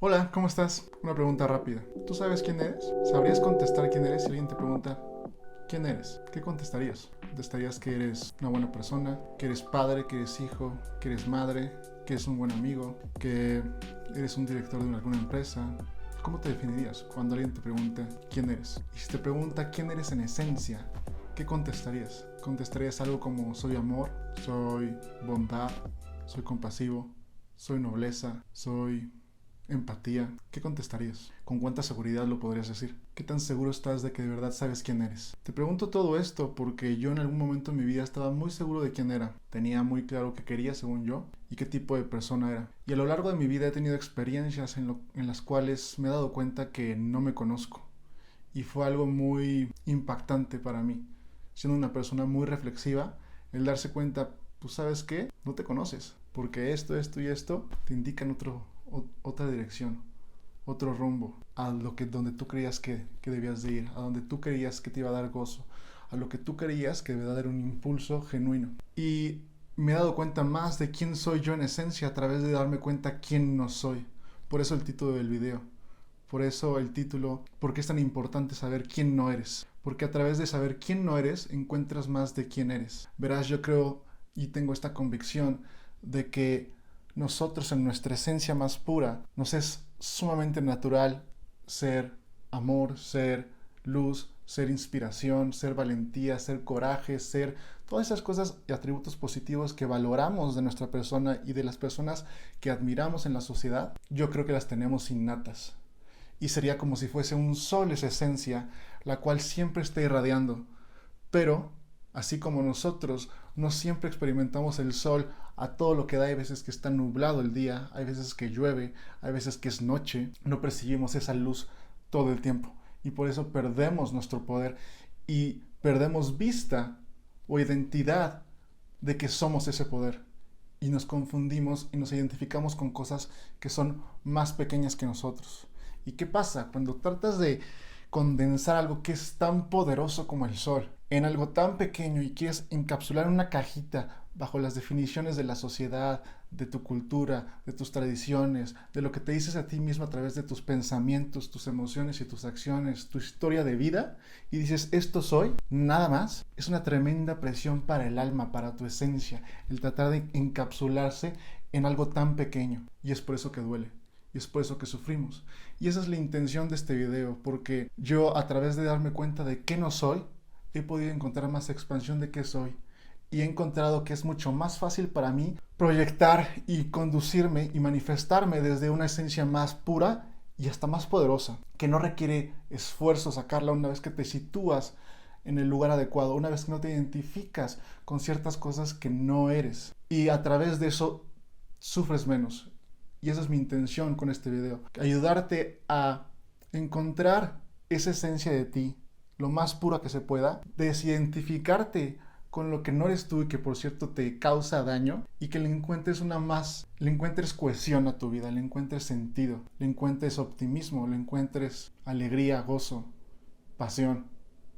Hola, ¿cómo estás? Una pregunta rápida. ¿Tú sabes quién eres? ¿Sabrías contestar quién eres si alguien te pregunta quién eres? ¿Qué contestarías? ¿Contestarías que eres una buena persona? ¿Que eres padre? ¿Que eres hijo? ¿Que eres madre? ¿Que eres un buen amigo? ¿Que eres un director de alguna empresa? ¿Cómo te definirías cuando alguien te pregunta quién eres? Y si te pregunta quién eres en esencia, ¿qué contestarías? ¿Contestarías algo como soy amor? ¿Soy bondad? ¿Soy compasivo? ¿Soy nobleza? ¿Soy empatía? ¿Qué contestarías? ¿Con cuánta seguridad lo podrías decir? ¿Qué tan seguro estás de que de verdad sabes quién eres? Te pregunto todo esto porque yo en algún momento en mi vida estaba muy seguro de quién era. Tenía muy claro qué quería según yo y qué tipo de persona era. Y a lo largo de mi vida he tenido experiencias en las cuales me he dado cuenta que no me conozco. Y fue algo muy impactante para mí. Siendo una persona muy reflexiva, el darse cuenta, pues sabes qué, no te conoces. Porque esto y esto te indican otra dirección, otro rumbo, a donde tú creías que debías de ir, a donde tú creías que te iba a dar gozo, a lo que tú creías que debía dar un impulso genuino. Y me he dado cuenta más de quién soy yo en esencia a través de darme cuenta quién no soy. Por eso el título del video. Por eso el título, ¿por qué es tan importante saber quién no eres? Porque a través de saber quién no eres, encuentras más de quién eres. Verás, yo creo y tengo esta convicción de que nosotros en nuestra esencia más pura nos es sumamente natural ser amor, ser luz, ser inspiración, ser valentía, ser coraje, ser todas esas cosas y atributos positivos que valoramos de nuestra persona y de las personas que admiramos en la sociedad. Yo creo que las tenemos innatas y sería como si fuese un sol esa esencia, la cual siempre está irradiando. Pero, así como nosotros no siempre experimentamos el sol a todo lo que da, hay veces que está nublado el día, hay veces que llueve, hay veces que es noche, no percibimos esa luz todo el tiempo. Y por eso perdemos nuestro poder y perdemos vista o identidad de que somos ese poder. Y nos confundimos y nos identificamos con cosas que son más pequeñas que nosotros. ¿Y qué pasa cuando tratas de condensar algo que es tan poderoso como el sol en algo tan pequeño y quieres encapsular en una cajita bajo las definiciones de la sociedad, de tu cultura, de tus tradiciones, de lo que te dices a ti mismo a través de tus pensamientos, tus emociones y tus acciones, tu historia de vida, y dices esto soy, nada más? Es una tremenda presión para el alma, para tu esencia, el tratar de encapsularse en algo tan pequeño, y es por eso que duele. Y es por eso que sufrimos. Y esa es la intención de este video, porque yo a través de darme cuenta de qué no soy, he podido encontrar más expansión de qué soy. Y he encontrado que es mucho más fácil para mí proyectar y conducirme y manifestarme desde una esencia más pura y hasta más poderosa, que no requiere esfuerzo sacarla una vez que te sitúas en el lugar adecuado, una vez que no te identificas con ciertas cosas que no eres. Y a través de eso sufres menos. Y esa es mi intención con este video. Ayudarte a encontrar esa esencia de ti, lo más pura que se pueda, desidentificarte con lo que no eres tú y que por cierto te causa daño y que le encuentres cohesión a tu vida, le encuentres sentido, le encuentres optimismo, le encuentres alegría, gozo, pasión,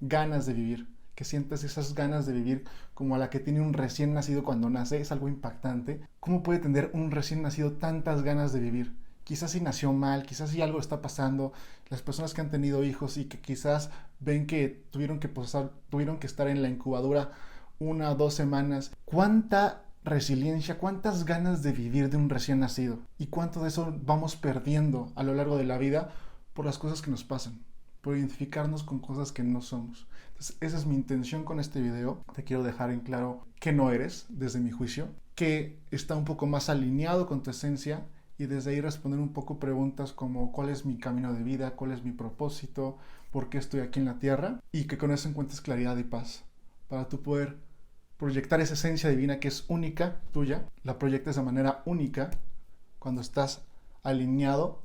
ganas de vivir, que sientas esas ganas de vivir como a la que tiene un recién nacido cuando nace. Es algo impactante. ¿Cómo puede tener un recién nacido tantas ganas de vivir? Quizás si nació mal, quizás si algo está pasando. Las personas que han tenido hijos y que quizás ven que tuvieron que estar en la incubadora 1 o 2 semanas. ¿Cuánta resiliencia, cuántas ganas de vivir de un recién nacido? ¿Y cuánto de eso vamos perdiendo a lo largo de la vida por las cosas que nos pasan? Por identificarnos con cosas que no somos. Entonces, esa es mi intención con este video. Te quiero dejar en claro que no eres, desde mi juicio, que está un poco más alineado con tu esencia y desde ahí responder un poco preguntas como cuál es mi camino de vida, cuál es mi propósito, por qué estoy aquí en la tierra, y que con eso encuentres claridad y paz para tú poder proyectar esa esencia divina que es única, tuya, la proyectes de manera única cuando estás alineado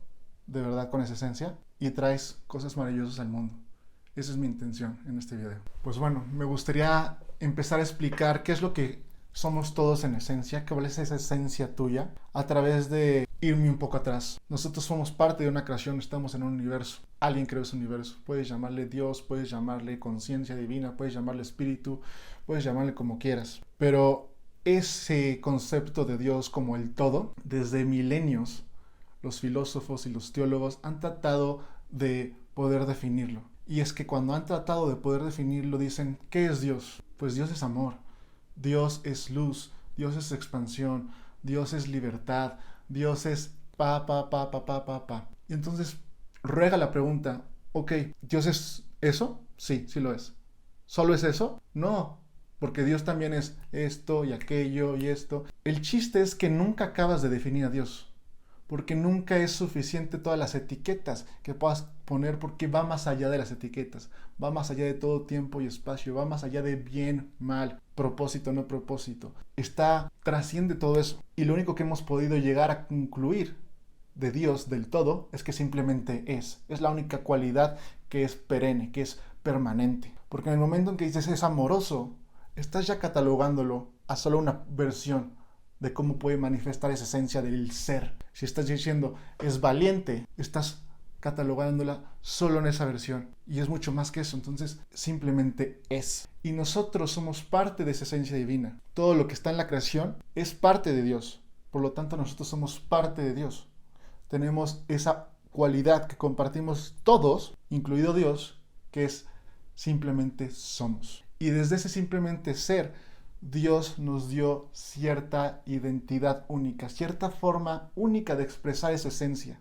de verdad con esa esencia y traes cosas maravillosas al mundo. Esa es mi intención en este video. Pues bueno, me gustaría empezar a explicar qué es lo que somos todos en esencia, cuál es esa esencia tuya, a través de irme un poco atrás. Nosotros somos parte de una creación, estamos en un universo. Alguien creó ese universo. Puedes llamarle Dios, puedes llamarle conciencia divina, puedes llamarle espíritu, puedes llamarle como quieras. Pero ese concepto de Dios como el todo, desde milenios, los filósofos y los teólogos han tratado de poder definirlo. Y es que cuando han tratado de poder definirlo dicen, ¿qué es Dios? Pues Dios es amor, Dios es luz, Dios es expansión, Dios es libertad, Dios es pa. Y entonces ruega la pregunta, ok, ¿Dios es eso? Sí, sí lo es. ¿Solo es eso? No, porque Dios también es esto y aquello y esto. El chiste es que nunca acabas de definir a Dios, porque nunca es suficiente todas las etiquetas que puedas poner, porque va más allá de las etiquetas, va más allá de todo tiempo y espacio, va más allá de bien, mal, propósito, no propósito. Trasciende todo eso. Y lo único que hemos podido llegar a concluir de Dios del todo es que simplemente es la única cualidad que es perenne, que es permanente. Porque en el momento en que dices es amoroso, estás ya catalogándolo a solo una versión de cómo puede manifestar esa esencia del ser. Si estás diciendo es valiente, estás catalogándola solo en esa versión. Y es mucho más que eso, entonces simplemente es. Y nosotros somos parte de esa esencia divina. Todo lo que está en la creación es parte de Dios. Por lo tanto, nosotros somos parte de Dios. Tenemos esa cualidad que compartimos todos, incluido Dios, que es simplemente somos. Y desde ese simplemente ser, Dios nos dio cierta identidad única, cierta forma única de expresar esa esencia,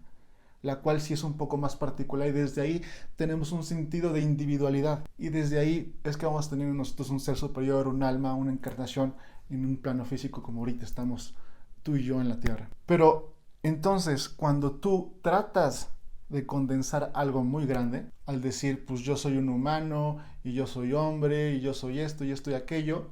la cual sí es un poco más particular, y desde ahí tenemos un sentido de individualidad, y desde ahí es que vamos a tener en nosotros un ser superior, un alma, una encarnación en un plano físico como ahorita estamos tú y yo en la tierra. Pero entonces, cuando tú tratas de condensar algo muy grande, al decir, pues yo soy un humano, y yo soy hombre, y yo soy esto, y esto y aquello,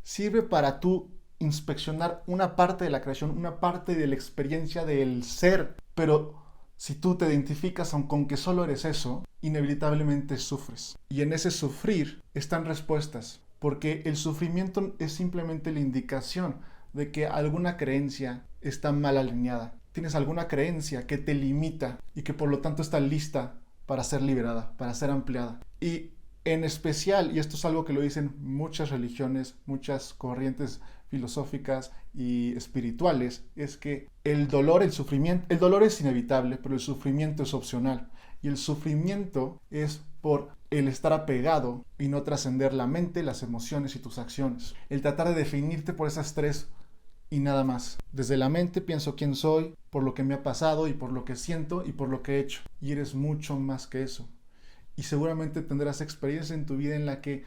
sirve para tú inspeccionar una parte de la creación, una parte de la experiencia del ser. Pero si tú te identificas con que solo eres eso, inevitablemente sufres. Y en ese sufrir están respuestas, porque el sufrimiento es simplemente la indicación de que alguna creencia está mal alineada. Tienes alguna creencia que te limita y que por lo tanto está lista para ser liberada, para ser ampliada. Y en especial, y esto es algo que lo dicen muchas religiones, muchas corrientes filosóficas y espirituales, es que el dolor es inevitable, pero el sufrimiento es opcional. Y el sufrimiento es por el estar apegado y no trascender la mente, las emociones y tus acciones. El tratar de definirte por esas tres y nada más. Desde la mente pienso quién soy, por lo que me ha pasado y por lo que siento y por lo que he hecho. Y eres mucho más que eso. Y seguramente tendrás experiencias en tu vida en la que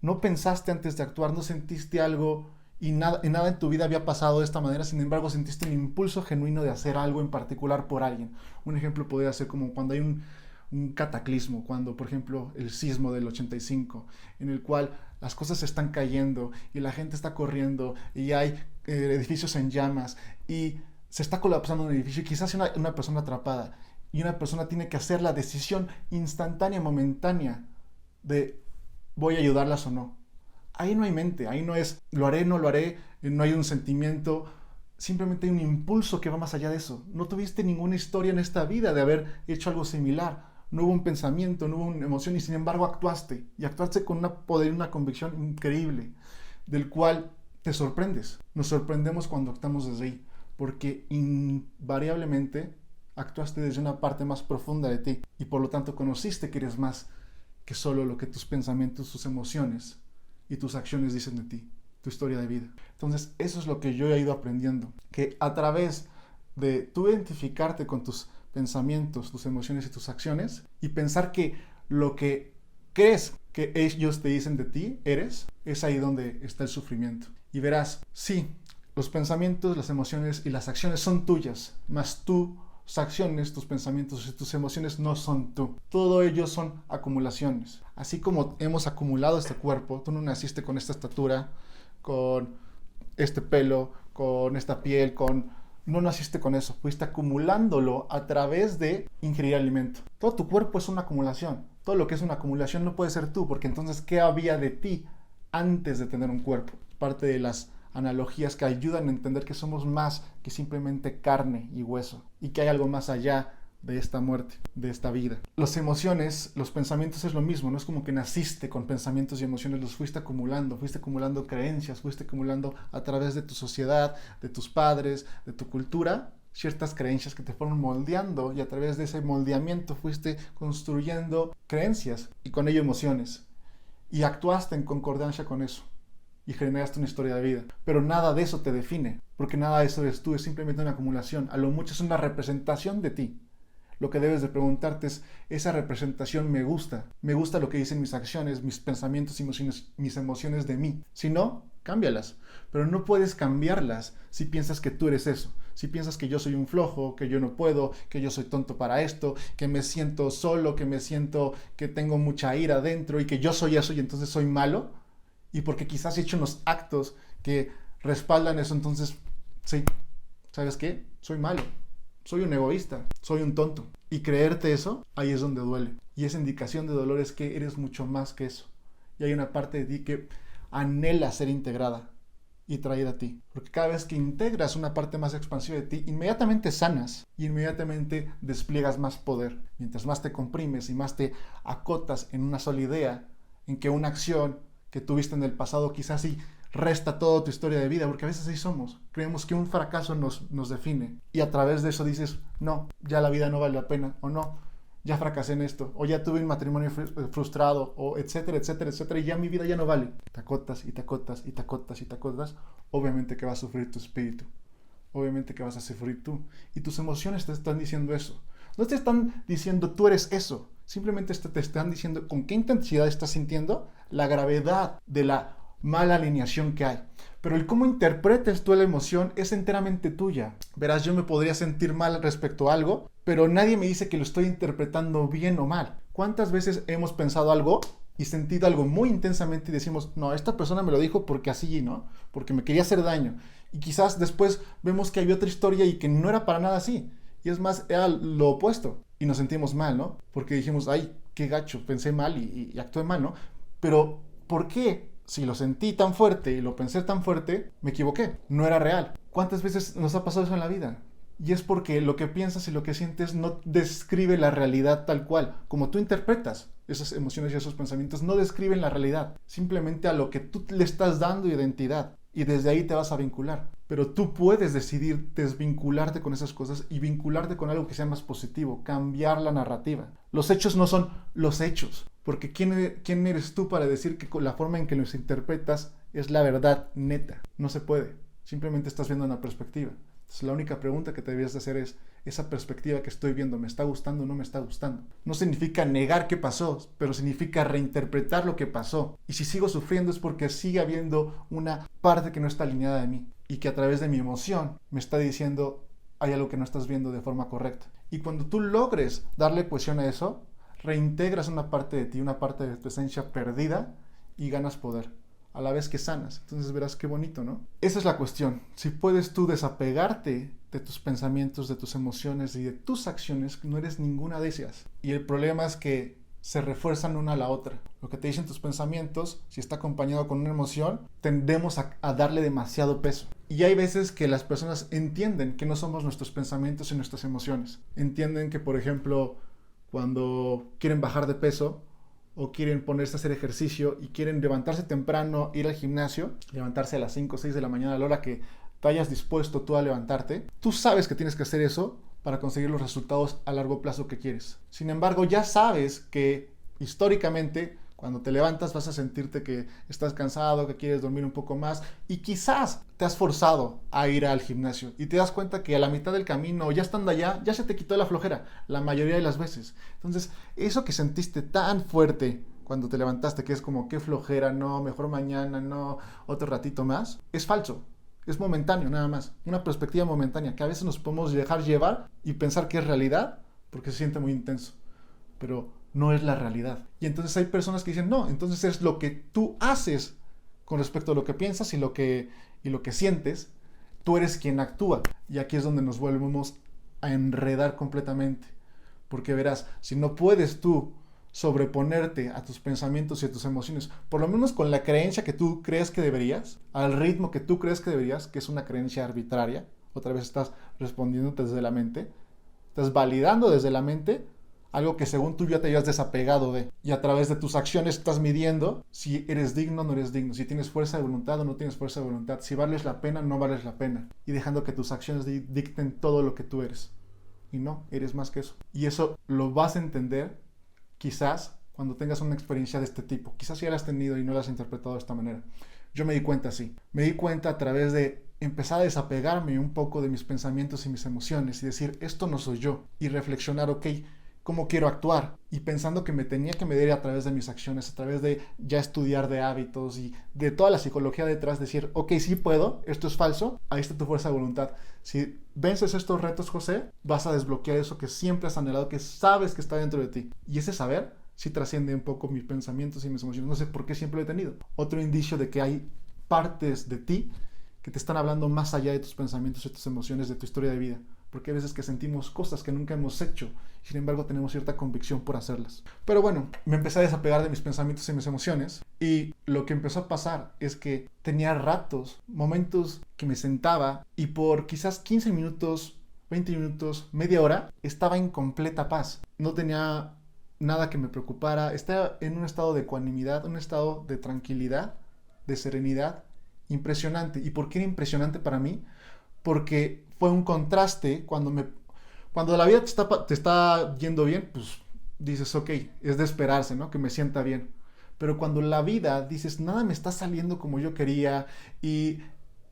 no pensaste antes de actuar, no sentiste algo y nada en tu vida había pasado de esta manera, sin embargo sentiste un impulso genuino de hacer algo en particular por alguien. Un ejemplo podría ser como cuando hay un cataclismo, cuando por ejemplo el sismo del 85, en el cual las cosas se están cayendo y la gente está corriendo y hay edificios en llamas y se está colapsando un edificio y quizás hay una persona atrapada y una persona tiene que hacer la decisión instantánea, momentánea de voy a ayudarlas o no. Ahí no hay mente, ahí no es lo haré, no lo haré, no hay un sentimiento, simplemente hay un impulso que va más allá de eso. No tuviste ninguna historia en esta vida de haber hecho algo similar. No hubo un pensamiento, no hubo una emoción y sin embargo actuaste. Y actuaste con un poder, una convicción increíble, del cual te sorprendes. Nos sorprendemos cuando actuamos desde ahí, porque invariablemente actuaste desde una parte más profunda de ti y por lo tanto conociste que eres más que solo lo que tus pensamientos, tus emociones y tus acciones dicen de ti, tu historia de vida. Entonces eso es lo que yo he ido aprendiendo, que a través de tú identificarte con tus pensamientos, tus emociones y tus acciones y pensar que lo que crees que ellos te dicen de ti eres, es ahí donde está el sufrimiento. Y verás, sí, los pensamientos, las emociones y las acciones son tuyas, mas tus acciones, tus pensamientos y tus emociones no son tú. Todo ello son acumulaciones. Así como hemos acumulado este cuerpo, tú no naciste con esta estatura, con este pelo, con esta piel, no naciste con eso, fuiste acumulándolo a través de ingerir alimento. Todo tu cuerpo es una acumulación. Todo lo que es una acumulación no puede ser tú, porque entonces, ¿qué había de ti antes de tener un cuerpo? Parte de las analogías que ayudan a entender que somos más que simplemente carne y hueso y que hay algo más allá de esta muerte, de esta vida. Las emociones, los pensamientos es lo mismo, no es como que naciste con pensamientos y emociones, los fuiste acumulando creencias, fuiste acumulando a través de tu sociedad, de tus padres, de tu cultura, ciertas creencias que te fueron moldeando y a través de ese moldeamiento fuiste construyendo creencias y con ello emociones y actuaste en concordancia con eso y generaste una historia de vida. Pero nada de eso te define, porque nada de eso eres tú, es simplemente una acumulación. A lo mucho es una representación de ti. Lo que debes de preguntarte es, ¿esa representación me gusta? ¿Me gusta lo que dicen mis acciones, mis pensamientos, mis emociones de mí? Si no, cámbialas. Pero no puedes cambiarlas si piensas que tú eres eso. Si piensas que yo soy un flojo, que yo no puedo, que yo soy tonto para esto, que me siento solo, que me siento que tengo mucha ira dentro y que yo soy eso y entonces soy malo. Y porque quizás he hecho unos actos que respaldan eso, entonces, sí, ¿sabes qué? Soy malo. Soy un egoísta, soy un tonto. Y creerte eso, ahí es donde duele. Y esa indicación de dolor es que eres mucho más que eso. Y hay una parte de ti que anhela ser integrada y traída a ti. Porque cada vez que integras una parte más expansiva de ti, inmediatamente sanas y inmediatamente despliegas más poder. Mientras más te comprimes y más te acotas en una sola idea, en que una acción que tuviste en el pasado quizás sí resta toda tu historia de vida, porque a veces así somos. Creemos que un fracaso nos define y a través de eso dices, no, ya la vida no vale la pena, o no, ya fracasé en esto, o ya tuve un matrimonio frustrado, o etcétera, etcétera, etcétera, y ya mi vida ya no vale. Te acotas y te acotas y te acotas y te acotas, obviamente que va a sufrir tu espíritu, obviamente que vas a sufrir tú, y tus emociones te están diciendo eso. No te están diciendo tú eres eso, simplemente te están diciendo con qué intensidad estás sintiendo la gravedad de la mala alineación que hay. Pero el cómo interpretes tú la emoción es enteramente tuya. Verás, yo me podría sentir mal respecto a algo, pero nadie me dice que lo estoy interpretando bien o mal. ¿Cuántas veces hemos pensado algo y sentido algo muy intensamente y decimos, no, esta persona me lo dijo porque así, ¿no? Porque me quería hacer daño. Y quizás después vemos que había otra historia y que no era para nada así. Y es más, era lo opuesto. Y nos sentimos mal, ¿no? Porque dijimos, ay, qué gacho, pensé mal y actué mal, ¿no? Pero, ¿por qué? Si lo sentí tan fuerte y lo pensé tan fuerte, me equivoqué. No era real. ¿Cuántas veces nos ha pasado eso en la vida? Y es porque lo que piensas y lo que sientes no describe la realidad tal cual. Como tú interpretas esas emociones y esos pensamientos, no describen la realidad. Simplemente a lo que tú le estás dando identidad. Y desde ahí te vas a vincular. Pero tú puedes decidir desvincularte con esas cosas y vincularte con algo que sea más positivo. Cambiar la narrativa. Los hechos no son los hechos. Porque ¿quién eres tú para decir que la forma en que los interpretas es la verdad neta? No se puede. Simplemente estás viendo una perspectiva. Entonces la única pregunta que te debías de hacer es, ¿esa perspectiva que estoy viendo me está gustando o no me está gustando? No significa negar qué pasó, pero significa reinterpretar lo que pasó. Y si sigo sufriendo es porque sigue habiendo una parte que no está alineada de mí y que a través de mi emoción me está diciendo, hay algo que no estás viendo de forma correcta. Y cuando tú logres darle cohesión a eso, reintegras una parte de ti, una parte de tu esencia perdida y ganas poder, a la vez que sanas. Entonces verás qué bonito, ¿no? Esa es la cuestión. Si puedes tú desapegarte de tus pensamientos, de tus emociones y de tus acciones, no eres ninguna de esas. Y el problema es que se refuerzan una a la otra. Lo que te dicen tus pensamientos, si está acompañado con una emoción, tendemos a darle demasiado peso. Y hay veces que las personas entienden que no somos nuestros pensamientos y nuestras emociones. Entienden que, por ejemplo, cuando quieren bajar de peso o quieren ponerse a hacer ejercicio y quieren levantarse temprano, ir al gimnasio, levantarse a las 5 o 6 de la mañana a la hora que te hayas dispuesto tú a levantarte, tú sabes que tienes que hacer eso para conseguir los resultados a largo plazo que quieres. Sin embargo, ya sabes que históricamente cuando te levantas vas a sentirte que estás cansado, que quieres dormir un poco más y quizás te has forzado a ir al gimnasio y te das cuenta que a la mitad del camino, ya estando allá, ya se te quitó la flojera la mayoría de las veces. Entonces, eso que sentiste tan fuerte cuando te levantaste, que es como qué flojera, no, mejor mañana, no, otro ratito más, es falso. Es momentáneo nada más, una perspectiva momentánea que a veces nos podemos dejar llevar y pensar que es realidad porque se siente muy intenso, pero no es la realidad. Y entonces hay personas que dicen, no, entonces es lo que tú haces con respecto a lo que piensas y lo que sientes, tú eres quien actúa. Y aquí es donde nos volvemos a enredar completamente. Porque verás, si no puedes tú sobreponerte a tus pensamientos y a tus emociones, por lo menos con la creencia que tú crees que deberías, al ritmo que tú crees que deberías, que es una creencia arbitraria, otra vez estás respondiendo desde la mente, estás validando desde la mente, algo que según tú ya te hayas desapegado de, y a través de tus acciones estás midiendo si eres digno o no eres digno, si tienes fuerza de voluntad o no tienes fuerza de voluntad, si vales la pena o no vales la pena, y dejando que tus acciones dicten todo lo que tú eres. Y no, eres más que eso. Y eso lo vas a entender quizás cuando tengas una experiencia de este tipo. Quizás ya la has tenido y no la has interpretado de esta manera. Yo me di cuenta así. Me di cuenta a través de empezar a desapegarme un poco de mis pensamientos y mis emociones y decir, esto no soy yo. Y reflexionar, ok, ¿cómo quiero actuar? Y pensando que me tenía que medir a través de mis acciones, a través de ya estudiar de hábitos y de toda la psicología detrás, decir, ok, sí puedo, esto es falso, ahí está tu fuerza de voluntad. Si vences estos retos, José, vas a desbloquear eso que siempre has anhelado, que sabes que está dentro de ti. Y ese saber sí trasciende un poco mis pensamientos y mis emociones. No sé por qué siempre lo he tenido. Otro indicio de que hay partes de ti que te están hablando más allá de tus pensamientos y tus emociones, de tu historia de vida. Porque hay veces que sentimos cosas que nunca hemos hecho y sin embargo tenemos cierta convicción por hacerlas. Pero bueno, me empecé a desapegar de mis pensamientos y mis emociones y lo que empezó a pasar es que tenía ratos, momentos que me sentaba y por quizás 15 minutos, 20 minutos, media hora, estaba en completa paz. No tenía nada que me preocupara, estaba en un estado de ecuanimidad, un estado de tranquilidad, de serenidad, impresionante. ¿Y por qué era impresionante para mí? Porque fue un contraste cuando la vida te está yendo bien, pues dices, ok, es de esperarse, ¿no? Que me sienta bien. Pero cuando la vida dices, nada me está saliendo como yo quería y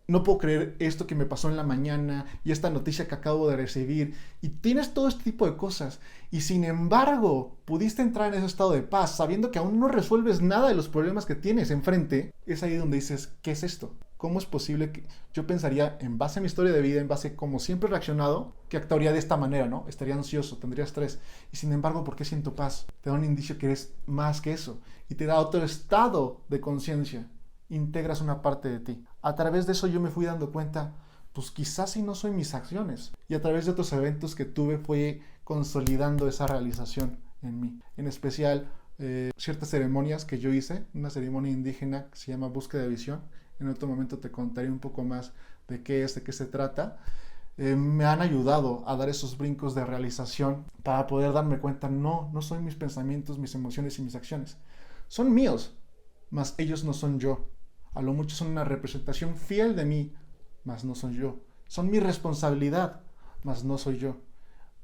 no puedo creer esto que me pasó en la mañana y esta noticia que acabo de recibir y tienes todo este tipo de cosas y sin embargo pudiste entrar en ese estado de paz sabiendo que aún no resuelves nada de los problemas que tienes enfrente, es ahí donde dices, ¿qué es esto? ¿Cómo es posible que yo pensaría en base a mi historia de vida, en base a cómo siempre he reaccionado, que actuaría de esta manera, ¿no? Estaría ansioso, tendría estrés y sin embargo, ¿por qué siento paz? Te da un indicio que eres más que eso y te da otro estado de conciencia. Integras una parte de ti. A través de eso yo me fui dando cuenta, pues quizás si no soy mis acciones. Y a través de otros eventos que tuve fue consolidando esa realización en mí. En especial ciertas ceremonias que yo hice, una ceremonia indígena que se llama Búsqueda de Visión. En otro momento te contaré un poco más de qué es, de qué se trata. Me han ayudado a dar esos brincos de realización para poder darme cuenta, no son mis pensamientos, mis emociones y mis acciones. Son míos, mas ellos no son yo. A lo mucho son una representación fiel de mí, mas no soy yo. Son mi responsabilidad, mas no soy yo.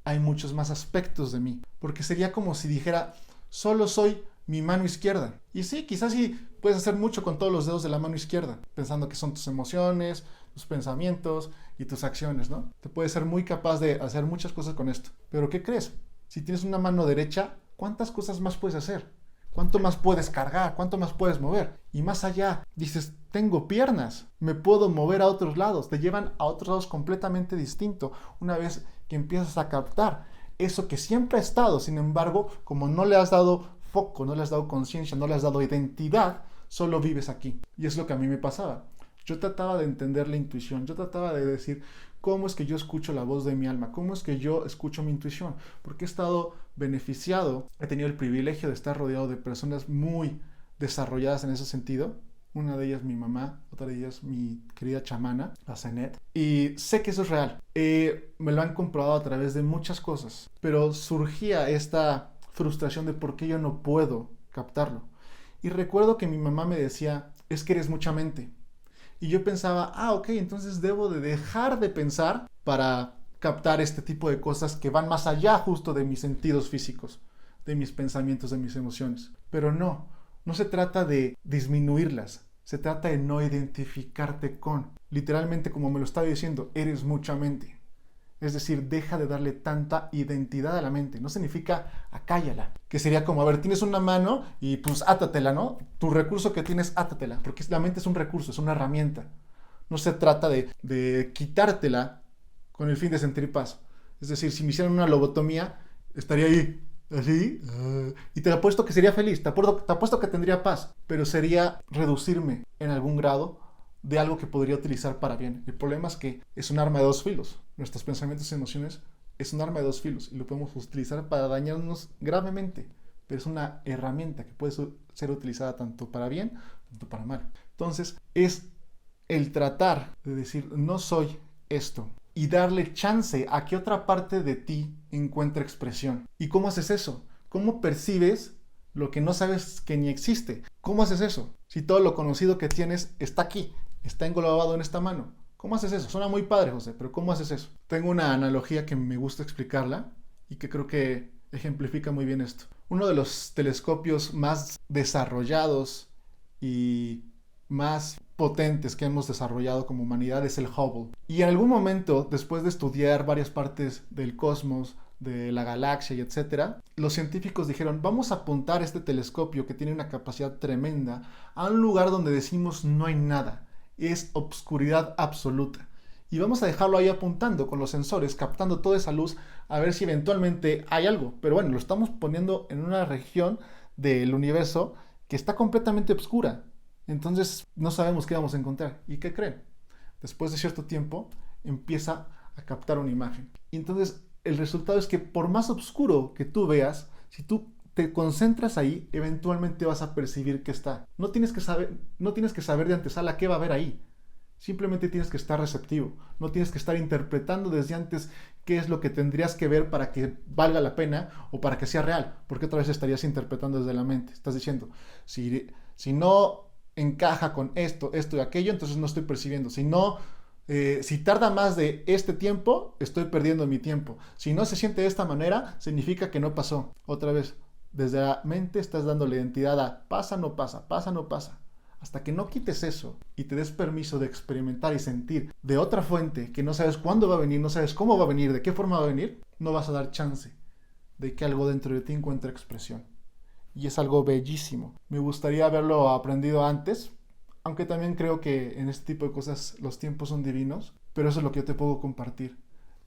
Hay muchos más aspectos de mí, porque sería como si dijera, solo soy mi mano izquierda. Y sí, quizás sí puedes hacer mucho con todos los dedos de la mano izquierda, pensando que son tus emociones, tus pensamientos y tus acciones, ¿no? Te puedes ser muy capaz de hacer muchas cosas con esto. Pero ¿qué crees? Si tienes una mano derecha, ¿cuántas cosas más puedes hacer? ¿Cuánto más puedes cargar? ¿Cuánto más puedes mover? Y más allá, dices, tengo piernas, me puedo mover a otros lados, te llevan a otros lados completamente distintos una vez que empiezas a captar eso que siempre ha estado, sin embargo, como no le has dado foco, no le has dado conciencia, no le has dado identidad, solo vives aquí. Y es lo que a mí me pasaba. Yo trataba de entender la intuición, yo trataba de decir, ¿cómo es que yo escucho la voz de mi alma? ¿Cómo es que yo escucho mi intuición? Porque he estado beneficiado, he tenido el privilegio de estar rodeado de personas muy desarrolladas en ese sentido. Una de ellas mi mamá, otra de ellas mi querida chamana, la Zenet. Y sé que eso es real. Me lo han comprobado a través de muchas cosas. Pero surgía esta frustración de por qué yo no puedo captarlo. Y recuerdo que mi mamá me decía, es que eres mucha mente. Y yo pensaba, ok, entonces debo de dejar de pensar para captar este tipo de cosas que van más allá justo de mis sentidos físicos, de mis pensamientos, de mis emociones. Pero no se trata de disminuirlas, se trata de no identificarte con. Literalmente, como me lo estaba diciendo, eres mucha mente. Es decir, deja de darle tanta identidad a la mente. No significa acállala. Que sería como, a ver, tienes una mano y pues átatela, ¿no? Tu recurso que tienes, átatela. Porque la mente es un recurso, es una herramienta. No se trata de quitártela con el fin de sentir paz. Es decir, si me hicieran una lobotomía, estaría ahí, así, y te apuesto que sería feliz, te apuesto que tendría paz, pero sería reducirme en algún grado de algo que podría utilizar para bien. El problema es que es un arma de dos filos. Nuestros pensamientos y emociones es un arma de dos filos y lo podemos utilizar para dañarnos gravemente, pero es una herramienta que puede ser utilizada tanto para bien como para mal. Entonces es el tratar de decir, no soy esto, y darle chance a que otra parte de ti encuentre expresión. ¿Y cómo haces eso? ¿Cómo percibes lo que no sabes que ni existe? ¿Cómo haces eso? Si todo lo conocido que tienes está aquí, está englobado en esta mano. ¿Cómo haces eso? Suena muy padre, José, pero ¿cómo haces eso? Tengo una analogía que me gusta explicarla y que creo que ejemplifica muy bien esto. Uno de los telescopios más desarrollados y más potentes que hemos desarrollado como humanidad es el Hubble. Y en algún momento, después de estudiar varias partes del cosmos, de la galaxia y etcétera, los científicos dijeron, vamos a apuntar este telescopio que tiene una capacidad tremenda a un lugar donde decimos no hay nada, es obscuridad absoluta. Y vamos a dejarlo ahí apuntando con los sensores, captando toda esa luz, a ver si eventualmente hay algo. Pero bueno, lo estamos poniendo en una región del universo que está completamente oscura. Entonces no sabemos qué vamos a encontrar. ¿Y qué creen? Después de cierto tiempo empieza a captar una imagen. Y entonces el resultado es que por más oscuro que tú veas, si tú te concentras ahí, eventualmente vas a percibir que está. No tienes que saber de antesala qué va a haber ahí. Simplemente tienes que estar receptivo. No tienes que estar interpretando desde antes qué es lo que tendrías que ver para que valga la pena o para que sea real. Porque otra vez estarías interpretando desde la mente. Estás diciendo, si no encaja con esto y aquello, entonces no estoy percibiendo. Si tarda más de este tiempo, estoy perdiendo mi tiempo. Si no se siente de esta manera, significa que no pasó. Otra vez, desde la mente estás dándole identidad a pasa, no pasa, pasa, no pasa. Hasta que no quites eso y te des permiso de experimentar y sentir de otra fuente que no sabes cuándo va a venir, no sabes cómo va a venir, de qué forma va a venir, no vas a dar chance de que algo dentro de ti encuentre expresión. Y es algo bellísimo. Me gustaría haberlo aprendido antes, aunque también creo que en este tipo de cosas los tiempos son divinos, pero eso es lo que yo te puedo compartir.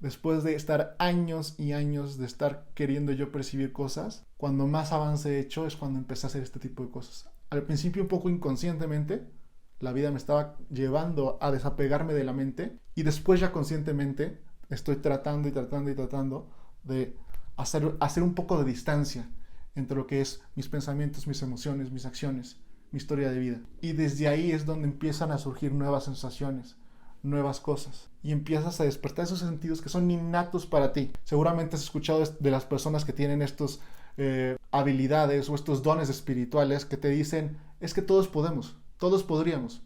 Después de estar años y años de estar queriendo yo percibir cosas, cuando más avance he hecho es cuando empecé a hacer este tipo de cosas. Al principio un poco inconscientemente, la vida me estaba llevando a desapegarme de la mente y después ya conscientemente estoy tratando de hacer un poco de distancia entre lo que es mis pensamientos, mis emociones, mis acciones, mi historia de vida. Y desde ahí es donde empiezan a surgir nuevas sensaciones, nuevas cosas. Y empiezas a despertar esos sentidos que son innatos para ti. Seguramente has escuchado de las personas que tienen estos habilidades o estos dones espirituales que te dicen, es que todos podemos, todos podríamos.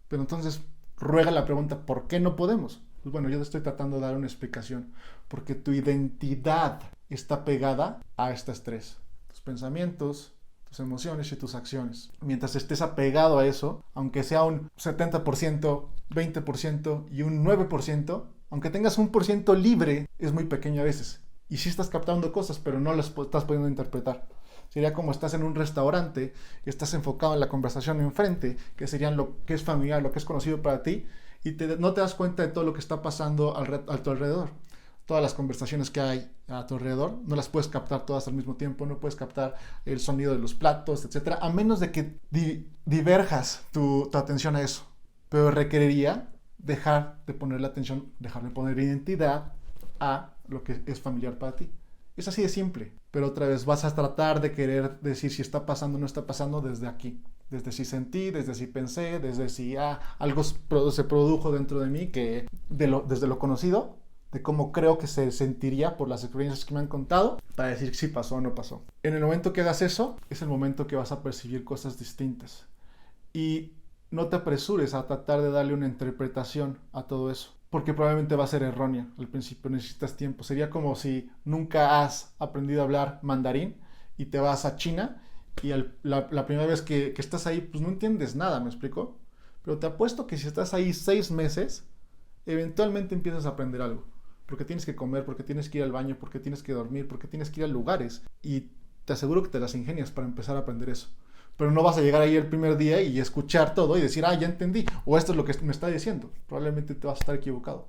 Pero entonces ruega la pregunta, ¿por qué no podemos? Pues bueno, yo te estoy tratando de dar una explicación. Porque tu identidad está pegada a estas tres. Tus pensamientos, tus emociones y tus acciones. Mientras estés apegado a eso, aunque sea un 70%, 20% y un 9%, aunque tengas un por ciento libre, es muy pequeño a veces. Y sí estás captando cosas, pero no las estás pudiendo interpretar. Sería como estás en un restaurante y estás enfocado en la conversación enfrente, que serían lo que es familiar, lo que es conocido para ti, y no te das cuenta de todo lo que está pasando a tu alrededor. Todas las conversaciones que hay a tu alrededor, no las puedes captar todas al mismo tiempo, no puedes captar el sonido de los platos, etcétera, a menos de que diverjas tu atención a eso. Pero requeriría dejar de ponerle atención, dejar de poner identidad a lo que es familiar para ti. Es así de simple, pero otra vez vas a tratar de querer decir si está pasando o no está pasando desde aquí, desde si sentí, desde si pensé, desde si algo se produjo dentro de mí, que desde lo conocido, de cómo creo que se sentiría por las experiencias que me han contado, para decir si pasó o no pasó. En el momento que hagas eso, es el momento que vas a percibir cosas distintas. Y no te apresures a tratar de darle una interpretación a todo eso, porque probablemente va a ser errónea. Al principio necesitas tiempo. Sería como si nunca has aprendido a hablar mandarín y te vas a China y la primera vez que estás ahí, pues no entiendes nada, ¿me explico? Pero te apuesto que si estás ahí 6 meses, eventualmente empiezas a aprender algo. Porque tienes que comer, porque tienes que ir al baño, porque tienes que dormir, porque tienes que ir a lugares. Y te aseguro que te las ingenias para empezar a aprender eso. Pero no vas a llegar ahí el primer día y escuchar todo y decir, ya entendí, o esto es lo que me está diciendo. Probablemente te vas a estar equivocado.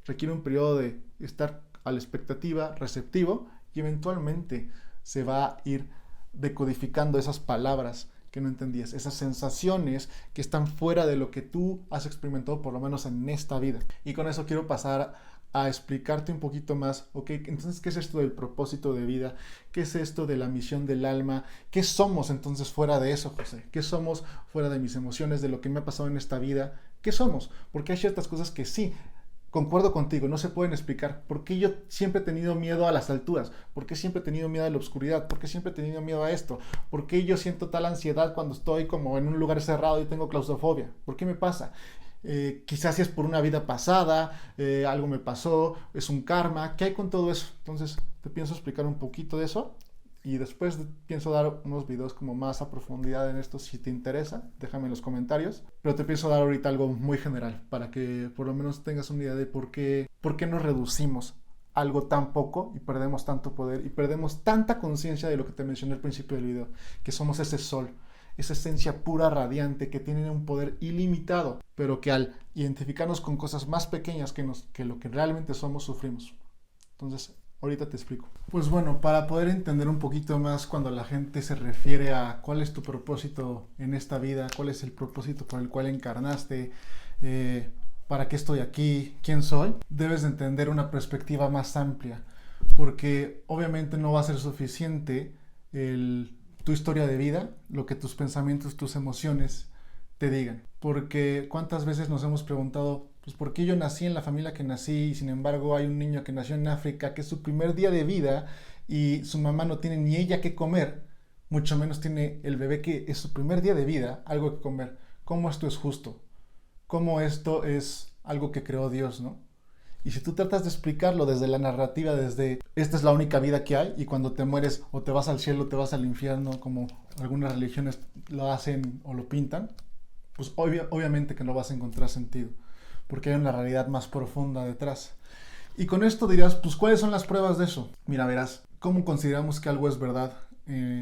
Requiere un periodo de estar a la expectativa, receptivo, y eventualmente se va a ir decodificando esas palabras que no entendías, esas sensaciones que están fuera de lo que tú has experimentado, por lo menos en esta vida. Y con eso quiero pasar a explicarte un poquito más, ok, entonces, ¿qué es esto del propósito de vida? ¿Qué es esto de la misión del alma? ¿Qué somos entonces fuera de eso, José? ¿Qué somos fuera de mis emociones, de lo que me ha pasado en esta vida? ¿Qué somos? Porque hay ciertas cosas que sí, concuerdo contigo, no se pueden explicar. ¿Por qué yo siempre he tenido miedo a las alturas? ¿Por qué siempre he tenido miedo a la oscuridad? ¿Por qué siempre he tenido miedo a esto? ¿Por qué yo siento tal ansiedad cuando estoy como en un lugar cerrado y tengo claustrofobia? ¿Por qué me pasa? Quizás si es por una vida pasada, algo me pasó, es un karma. ¿Qué hay con todo eso? Entonces te pienso explicar un poquito de eso y después pienso dar unos videos como más a profundidad en esto. Si te interesa, déjame en los comentarios. Pero te pienso dar ahorita algo muy general para que por lo menos tengas una idea de por qué nos reducimos algo tan poco y perdemos tanto poder y perdemos tanta conciencia de lo que te mencioné al principio del video, que somos ese sol, esa esencia pura, radiante, que tiene un poder ilimitado, pero que al identificarnos con cosas más pequeñas que lo que realmente somos, sufrimos. Entonces, ahorita te explico. Pues bueno, para poder entender un poquito más cuando la gente se refiere a cuál es tu propósito en esta vida, cuál es el propósito por el cual encarnaste, para qué estoy aquí, quién soy, debes de entender una perspectiva más amplia, porque obviamente no va a ser suficiente tu historia de vida, lo que tus pensamientos, tus emociones te digan. Porque cuántas veces nos hemos preguntado, pues ¿por qué yo nací en la familia que nací y sin embargo hay un niño que nació en África que es su primer día de vida y su mamá no tiene ni ella que comer, mucho menos tiene el bebé que es su primer día de vida algo que comer? ¿Cómo esto es justo? ¿Cómo esto es algo que creó Dios, no? Y si tú tratas de explicarlo desde la narrativa, desde esta es la única vida que hay y cuando te mueres o te vas al cielo o te vas al infierno, como algunas religiones lo hacen o lo pintan, pues obviamente que no vas a encontrar sentido, porque hay una realidad más profunda detrás. Y con esto dirás, pues ¿cuáles son las pruebas de eso? Mira, verás, ¿cómo consideramos que algo es verdad?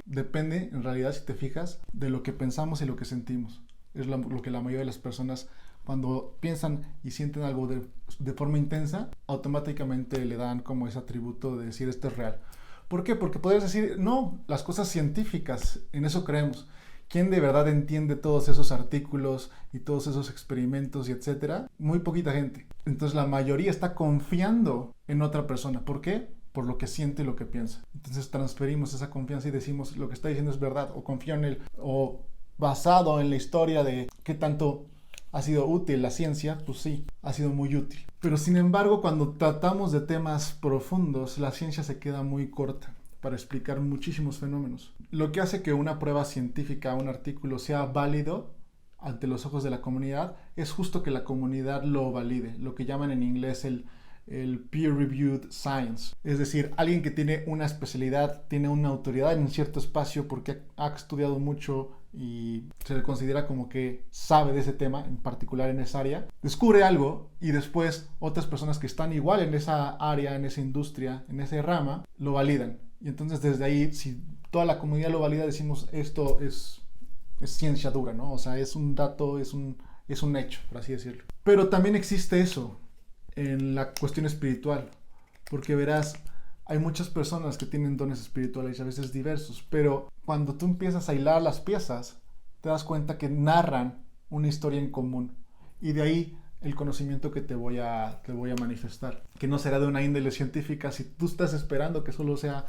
Depende, en realidad, si te fijas, de lo que pensamos y lo que sentimos. Es lo que la mayoría de las personas, cuando piensan y sienten algo de forma intensa, automáticamente le dan como ese atributo de decir esto es real. ¿Por qué? Porque podrías decir, no, las cosas científicas, en eso creemos. ¿Quién de verdad entiende todos esos artículos y todos esos experimentos y etcétera? Muy poquita gente. Entonces la mayoría está confiando en otra persona. ¿Por qué? Por lo que siente y lo que piensa. Entonces transferimos esa confianza y decimos lo que está diciendo es verdad, o confío en él, o basado en la historia de qué tanto ha sido útil la ciencia, pues sí, ha sido muy útil. Pero sin embargo, cuando tratamos de temas profundos, la ciencia se queda muy corta para explicar muchísimos fenómenos. Lo que hace que una prueba científica, un artículo sea válido ante los ojos de la comunidad, es justo que la comunidad lo valide, lo que llaman en inglés el peer-reviewed science. Es decir, alguien que tiene una especialidad, tiene una autoridad en un cierto espacio porque ha estudiado mucho y se le considera como que sabe de ese tema, en particular en esa área, descubre algo y después otras personas que están igual en esa área, en esa industria, en esa rama, lo validan. Y entonces desde ahí, si toda la comunidad lo valida, decimos esto es ciencia dura, ¿no? O sea, es un dato, es un hecho, por así decirlo. Pero también existe eso en la cuestión espiritual, porque verás, hay muchas personas que tienen dones espirituales y a veces diversos, pero cuando tú empiezas a hilar las piezas, te das cuenta que narran una historia en común. Y de ahí el conocimiento que te voy a manifestar, que no será de una índole científica. Si tú estás esperando que solo sea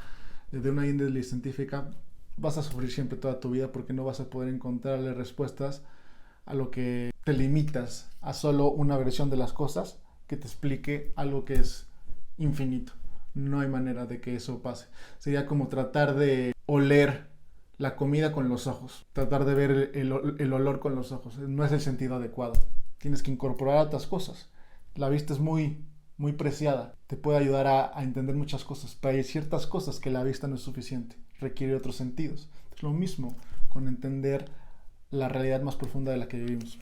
de una índole científica, vas a sufrir siempre toda tu vida porque no vas a poder encontrarle respuestas a lo que te limitas a solo una versión de las cosas que te explique algo que es infinito. No hay manera de que eso pase. Sería como tratar de oler la comida con los ojos, tratar de ver el olor con los ojos. No es el sentido adecuado. Tienes que incorporar otras cosas. La vista es muy preciada. Te puede ayudar a entender muchas cosas, pero hay ciertas cosas que la vista no es suficiente. Requiere otros sentidos. Es lo mismo con entender la realidad más profunda de la que vivimos.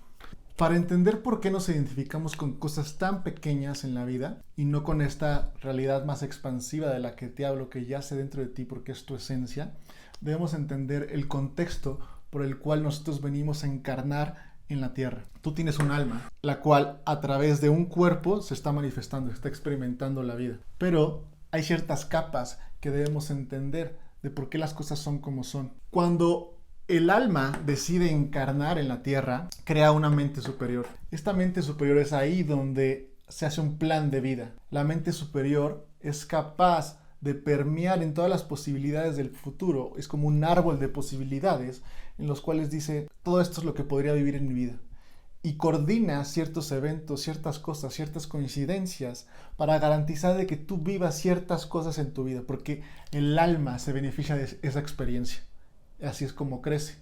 Para entender por qué nos identificamos con cosas tan pequeñas en la vida y no con esta realidad más expansiva de la que te hablo, que yace dentro de ti porque es tu esencia, debemos entender el contexto por el cual nosotros venimos a encarnar en la tierra. Tú tienes un alma, la cual a través de un cuerpo se está manifestando, está experimentando la vida. Pero hay ciertas capas que debemos entender de por qué las cosas son como son. Cuando el alma decide encarnar en la tierra, crea una mente superior. Esta mente superior es ahí donde se hace un plan de vida. La mente superior es capaz de permear en todas las posibilidades del futuro. Es como un árbol de posibilidades en los cuales dice, todo esto es lo que podría vivir en mi vida. y coordina ciertos eventos, ciertas cosas, ciertas coincidencias para garantizar de que tú vivas ciertas cosas en tu vida, porque el alma se beneficia de esa experiencia. Así es como crece.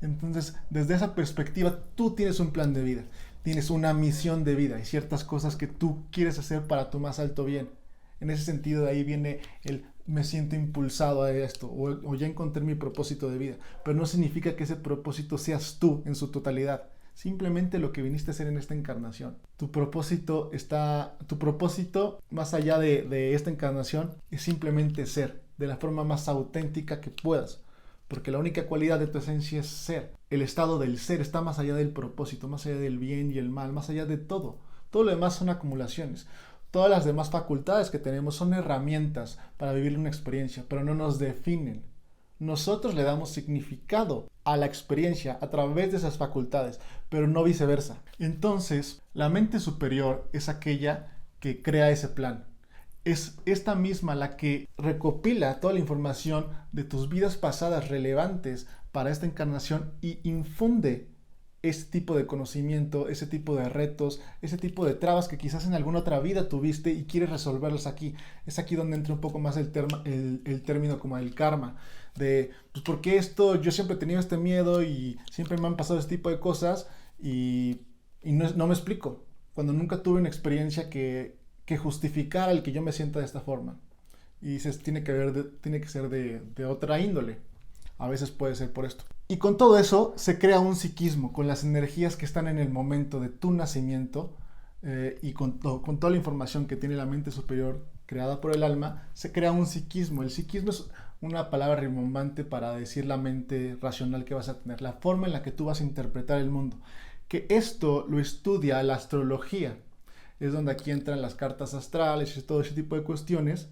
Entonces, desde esa perspectiva, tú tienes un plan de vida, tienes una misión de vida y ciertas cosas que tú quieres hacer para tu más alto bien. En ese sentido, de ahí viene el me siento impulsado a esto o ya encontré mi propósito de vida, pero no significa que ese propósito seas tú en su totalidad. Simplemente lo que viniste a hacer en esta encarnación. Tu propósito, más allá de esta encarnación, es simplemente ser, de la forma más auténtica que puedas. Porque la única cualidad de tu esencia es ser. El estado del ser está más allá del propósito, más allá del bien y el mal, más allá de todo. Todo lo demás son acumulaciones. Todas las demás facultades que tenemos son herramientas para vivir una experiencia, pero no nos definen. Nosotros le damos significado a la experiencia a través de esas facultades, pero no viceversa. Entonces, la mente superior es aquella que crea ese plan. Es esta misma la que recopila toda la información de tus vidas pasadas relevantes para esta encarnación y infunde ese tipo de conocimiento, ese tipo de retos, ese tipo de trabas que quizás en alguna otra vida tuviste y quieres resolverlos aquí. Es aquí donde entra un poco más el término como el karma. De, pues, ¿por qué esto? Yo siempre he tenido este miedo y siempre me han pasado este tipo de cosas y no me explico. Cuando nunca tuve una experiencia que justificara el que yo me sienta de esta forma. Y dices, tiene que ser de otra índole. A veces puede ser por esto. Y con todo eso se crea un psiquismo, con las energías que están en el momento de tu nacimiento y con toda la información que tiene la mente superior creada por el alma, se crea un psiquismo. El psiquismo es una palabra rimbombante para decir la mente racional que vas a tener, la forma en la que tú vas a interpretar el mundo. Que esto lo estudia la astrología. Es donde aquí entran las cartas astrales y todo ese tipo de cuestiones,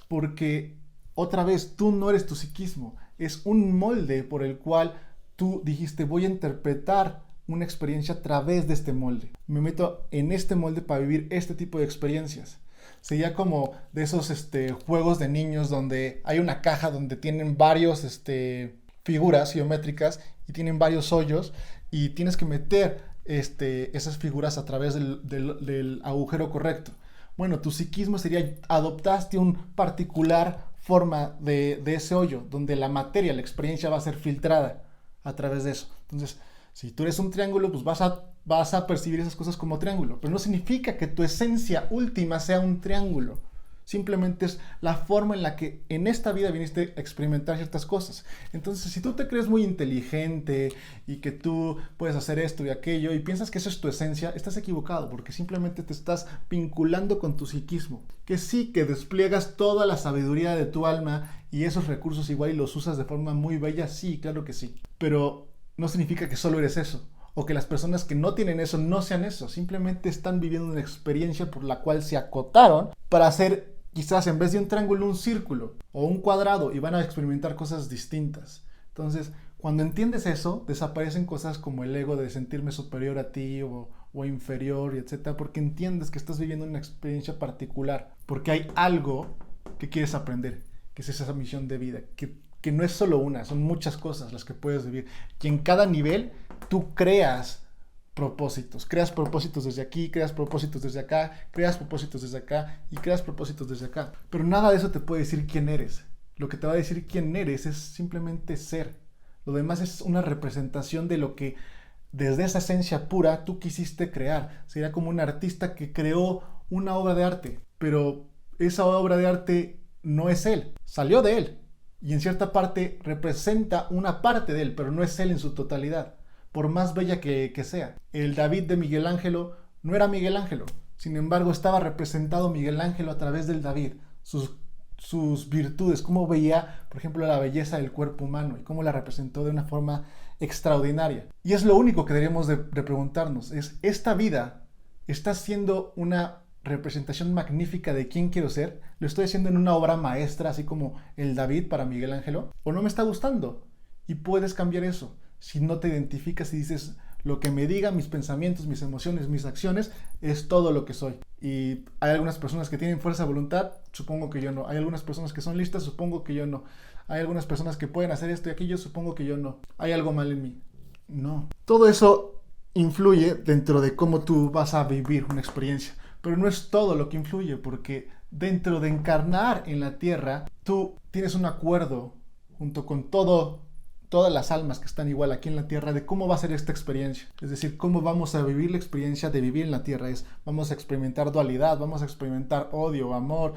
porque otra vez tú no eres tu psiquismo, es un molde por el cual tú dijiste voy a interpretar una experiencia a través de este molde. Me meto en este molde para vivir este tipo de experiencias. Sería como de esos juegos de niños donde hay una caja donde tienen varios figuras geométricas y tienen varios hoyos y tienes que meter esas figuras a través del agujero correcto. Bueno, tu psiquismo sería adoptaste un particular forma de ese hoyo, donde la materia, la experiencia va a ser filtrada a través de eso. Entonces, si tú eres un triángulo, pues vas a percibir esas cosas como triángulo, pero no significa que tu esencia última sea un triángulo. Simplemente es la forma en la que en esta vida viniste a experimentar ciertas cosas. Entonces, si tú te crees muy inteligente y que tú puedes hacer esto y aquello y piensas que eso es tu esencia, estás equivocado porque simplemente te estás vinculando con tu psiquismo. Que sí, que despliegas toda la sabiduría de tu alma y esos recursos igual y los usas de forma muy bella, sí, claro que sí. Pero no significa que solo eres eso. O que las personas que no tienen eso no sean eso. Simplemente están viviendo una experiencia por la cual se acotaron para hacer quizás en vez de un triángulo un círculo o un cuadrado y van a experimentar cosas distintas. Entonces, cuando entiendes eso, desaparecen cosas como el ego de sentirme superior a ti o inferior, y etcétera, porque entiendes que estás viviendo una experiencia particular, porque hay algo que quieres aprender, que es esa misión de vida, que no es solo una, son muchas cosas las que puedes vivir, que en cada nivel tú creas propósitos desde aquí, creas propósitos desde acá, creas propósitos desde acá y creas propósitos desde acá. Pero nada de eso te puede decir quién eres. Lo que te va a decir quién eres es simplemente ser. Lo demás es una representación de lo que desde esa esencia pura tú quisiste crear. Sería como un artista que creó una obra de arte, pero esa obra de arte no es él, salió de él. Y en cierta parte representa una parte de él, pero no es él en su totalidad. Por más bella que sea. El David de Miguel Ángelo no era Miguel Ángelo. Sin embargo, estaba representado Miguel Ángelo a través del David. Sus virtudes, cómo veía, por ejemplo, la belleza del cuerpo humano y cómo la representó de una forma extraordinaria. Y es lo único que deberíamos de preguntarnos. Es, ¿esta vida está siendo una representación magnífica de quién quiero ser? ¿Lo estoy haciendo en una obra maestra, así como el David para Miguel Ángelo? ¿O no me está gustando? Y puedes cambiar eso. Si no te identificas y dices, lo que me digan mis pensamientos, mis emociones, mis acciones, es todo lo que soy. Y hay algunas personas que tienen fuerza de voluntad, supongo que yo no. Hay algunas personas que son listas, supongo que yo no. Hay algunas personas que pueden hacer esto y aquello, supongo que yo no. ¿Hay algo mal en mí? No. Todo eso influye dentro de cómo tú vas a vivir una experiencia. Pero no es todo lo que influye, porque dentro de encarnar en la tierra, tú tienes un acuerdo junto con todas las almas que están igual aquí en la tierra de cómo va a ser esta experiencia. Es decir, cómo vamos a vivir la experiencia de vivir en la tierra. Vamos a experimentar dualidad, vamos a experimentar odio, amor,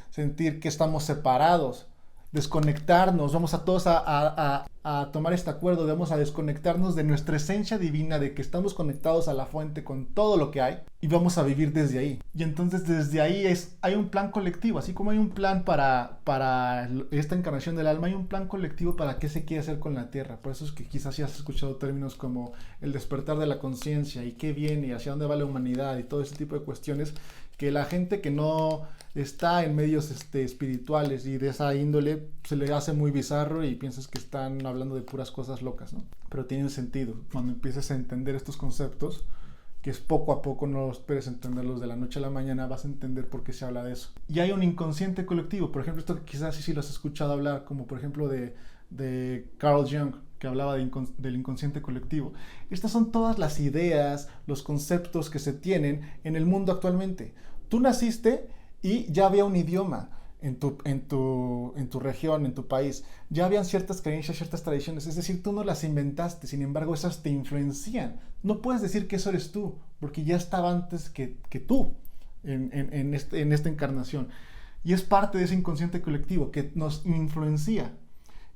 sentir que estamos separados, desconectarnos, vamos a todos a tomar este acuerdo, vamos a desconectarnos de nuestra esencia divina, de que estamos conectados a la fuente con todo lo que hay y vamos a vivir desde ahí. Y entonces desde ahí hay un plan colectivo, así como hay un plan para esta encarnación del alma, hay un plan colectivo para qué se quiere hacer con la tierra. Por eso es que quizás ya has escuchado términos como el despertar de la conciencia y qué viene y hacia dónde va la humanidad y todo ese tipo de cuestiones que la gente que no está en medios espirituales y de esa índole se le hace muy bizarro y piensas que están hablando de puras cosas locas, ¿no? Pero tienen sentido. Cuando empieces a entender estos conceptos, que es poco a poco, no esperes entenderlos de la noche a la mañana, vas a entender por qué se habla de eso. Y hay un inconsciente colectivo, por ejemplo, esto quizás sí lo has escuchado hablar, como por ejemplo de Carl Jung, que hablaba del inconsciente colectivo. Estas son todas las ideas, los conceptos que se tienen en el mundo actualmente. Tú naciste y ya había un idioma en tu región, en tu país. Ya habían ciertas creencias, ciertas tradiciones. Es decir, tú no las inventaste, sin embargo, esas te influencian. No puedes decir que eso eres tú, porque ya estaba antes que tú en esta encarnación. Y es parte de ese inconsciente colectivo que nos influencia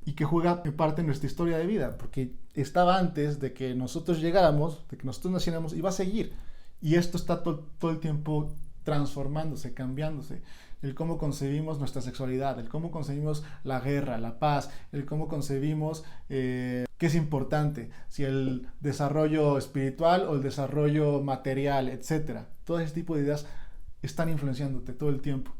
y que juega parte de nuestra historia de vida, porque estaba antes de que nosotros llegáramos, de que nosotros naciéramos, y va a seguir. Y esto está todo el tiempo transformándose, cambiándose. El cómo concebimos nuestra sexualidad, el cómo concebimos la guerra, la paz, el cómo concebimos qué es importante, si el desarrollo espiritual o el desarrollo material, etcétera. Todo ese tipo de ideas están influenciándote todo el tiempo,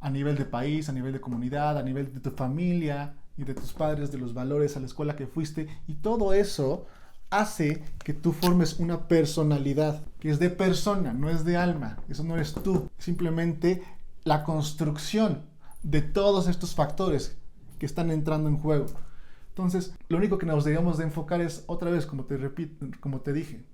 a nivel de país, a nivel de comunidad, a nivel de tu familia y de tus padres, de los valores, a la escuela que fuiste, y todo eso hace que tú formes una personalidad, que es de persona, no es de alma. Eso no eres tú, simplemente la construcción de todos estos factores que están entrando en juego. Entonces, lo único que nos debemos de enfocar es, otra vez, como te dije,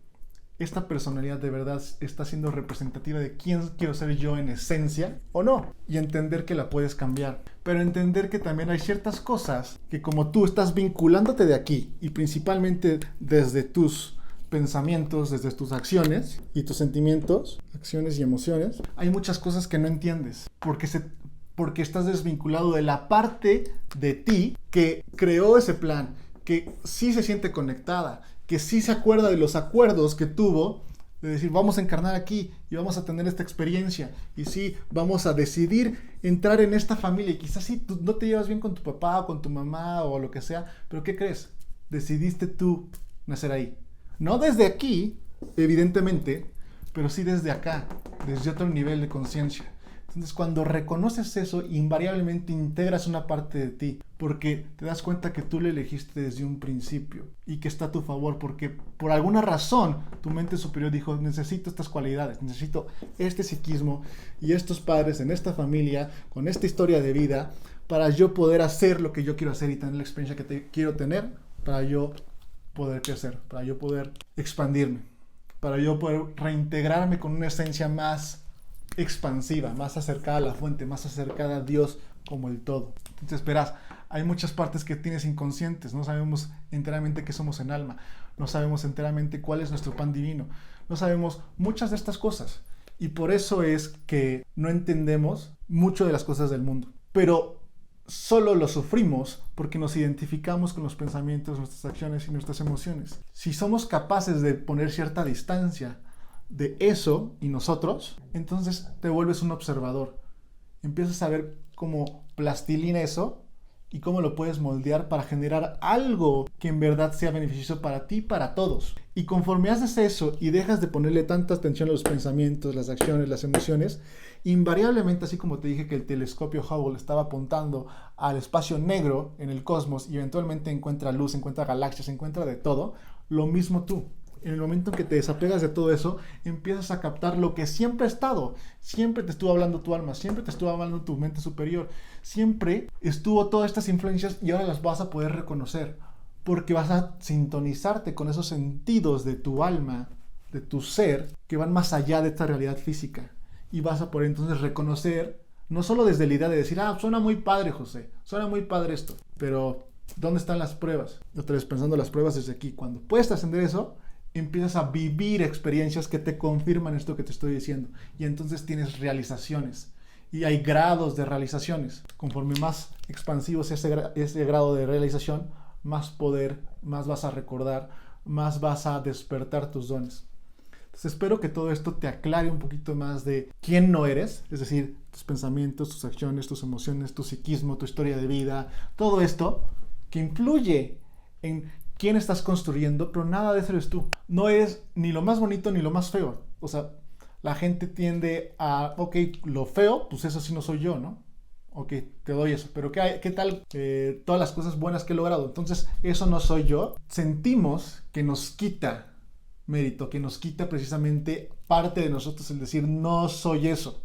esta personalidad de verdad está siendo representativa de quién quiero ser yo en esencia o no, y entender que la puedes cambiar, pero entender que también hay ciertas cosas que, como tú estás vinculándote de aquí y principalmente desde tus pensamientos, desde tus acciones y tus sentimientos, acciones y emociones, hay muchas cosas que no entiendes porque estás desvinculado de la parte de ti que creó ese plan, que sí se siente conectada, que sí se acuerda de los acuerdos que tuvo, de decir, vamos a encarnar aquí y vamos a tener esta experiencia, y sí, vamos a decidir entrar en esta familia, y quizás sí, tú no te llevas bien con tu papá o con tu mamá o lo que sea, pero ¿qué crees? Decidiste tú nacer ahí. No desde aquí, evidentemente, pero sí desde acá, desde otro nivel de conciencia. Entonces, cuando reconoces eso, invariablemente integras una parte de ti, porque te das cuenta que tú le elegiste desde un principio y que está a tu favor, porque por alguna razón tu mente superior dijo, necesito estas cualidades, necesito este psiquismo y estos padres en esta familia, con esta historia de vida, para yo poder hacer lo que yo quiero hacer y tener la experiencia que quiero tener, para yo poder crecer, para yo poder expandirme, para yo poder reintegrarme con una esencia más expansiva, más acercada a la fuente, más acercada a Dios como el todo. Entonces verás, hay muchas partes que tienes inconscientes, no sabemos enteramente qué somos en alma, no sabemos enteramente cuál es nuestro pan divino, no sabemos muchas de estas cosas, y por eso es que no entendemos mucho de las cosas del mundo, pero solo lo sufrimos porque nos identificamos con los pensamientos, nuestras acciones y nuestras emociones. Si somos capaces de poner cierta distancia de eso y nosotros, entonces te vuelves un observador. Empiezas a ver como plastilina eso y cómo lo puedes moldear para generar algo que en verdad sea beneficioso para ti y para todos. Y conforme haces eso y dejas de ponerle tanta atención a los pensamientos, las acciones, las emociones, invariablemente, así como te dije que el telescopio Hubble estaba apuntando al espacio negro en el cosmos y eventualmente encuentra luz, encuentra galaxias, encuentra de todo, lo mismo tú. En el momento en que te desapegas de todo eso, empiezas a captar lo que siempre ha estado. Siempre te estuvo hablando tu alma, siempre te estuvo hablando tu mente superior. Siempre estuvo todas estas influencias y ahora las vas a poder reconocer. porque vas a sintonizarte con esos sentidos de tu alma, de tu ser, que van más allá de esta realidad física. Y vas a poder entonces reconocer, no solo desde la idea de decir, suena muy padre, José, suena muy padre esto, pero ¿dónde están las pruebas? Otra vez pensando las pruebas desde aquí. Cuando puedes trascender eso, empiezas a vivir experiencias que te confirman esto que te estoy diciendo. Y entonces tienes realizaciones. Y hay grados de realizaciones. Conforme más expansivo sea ese grado de realización, más poder, más vas a recordar, más vas a despertar tus dones. Entonces espero que todo esto te aclare un poquito más de quién no eres, es decir, tus pensamientos, tus acciones, tus emociones, tu psiquismo, tu historia de vida, todo esto que influye en quién estás construyendo, pero nada de eso eres tú. No eres ni lo más bonito ni lo más feo. O sea, la gente tiende a, ok, lo feo, pues eso sí no soy yo, ¿no? Ok, te doy eso, pero ¿qué tal todas las cosas buenas que he logrado? Entonces, eso no soy yo. Sentimos que nos quita mérito, que nos quita precisamente parte de nosotros el decir, no soy eso.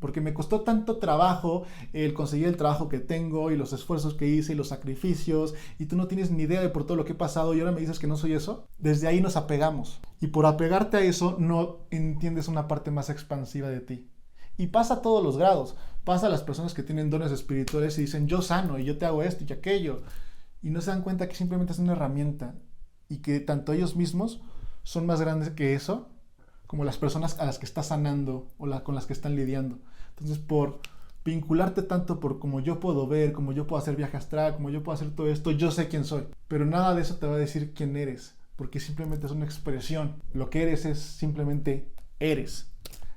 Porque me costó tanto trabajo el conseguir el trabajo que tengo y los esfuerzos que hice y los sacrificios, y tú no tienes ni idea de por todo lo que he pasado y ahora me dices que no soy eso. Desde ahí nos apegamos. Y por apegarte a eso no entiendes una parte más expansiva de ti. Y pasa a todos los grados. Pasa a las personas que tienen dones espirituales y dicen, yo sano y yo te hago esto y aquello. Y no se dan cuenta que simplemente es una herramienta y que tanto ellos mismos son más grandes que eso, como las personas a las que estás sanando o con las que están lidiando. Entonces, por vincularte tanto por como yo puedo ver, como yo puedo hacer viaje astral, como yo puedo hacer todo esto, yo sé quién soy. Pero nada de eso te va a decir quién eres, porque simplemente es una expresión. Lo que eres es simplemente eres.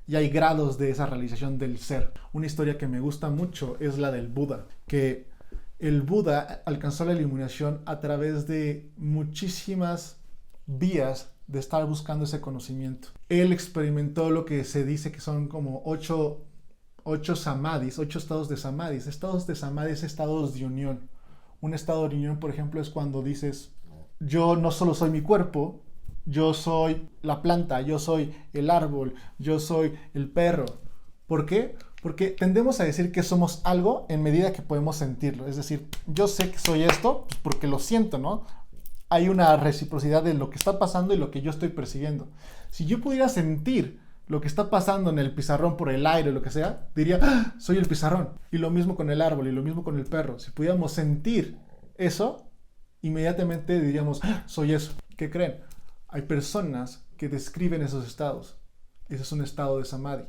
Y hay grados de esa realización del ser. Una historia que me gusta mucho es la del Buda, que el Buda alcanzó la iluminación a través de muchísimas vías de estar buscando ese conocimiento. Él experimentó lo que se dice que son como 8 samadhis, 8 estados de samadhis. Estados de samadhis, estados de unión. Un estado de unión, por ejemplo, es cuando dices, yo no solo soy mi cuerpo, yo soy la planta, yo soy el árbol, yo soy el perro. ¿Por qué? Porque tendemos a decir que somos algo en medida que podemos sentirlo. Es decir, yo sé que soy esto pues porque lo siento, ¿no? Hay una reciprocidad de lo que está pasando y lo que yo estoy percibiendo. Si yo pudiera sentir lo que está pasando en el pizarrón por el aire o lo que sea, diría, soy el pizarrón. Y lo mismo con el árbol y lo mismo con el perro. Si pudiéramos sentir eso, inmediatamente diríamos, soy eso. ¿Qué creen? Hay personas que describen esos estados. Ese es un estado de samadhi.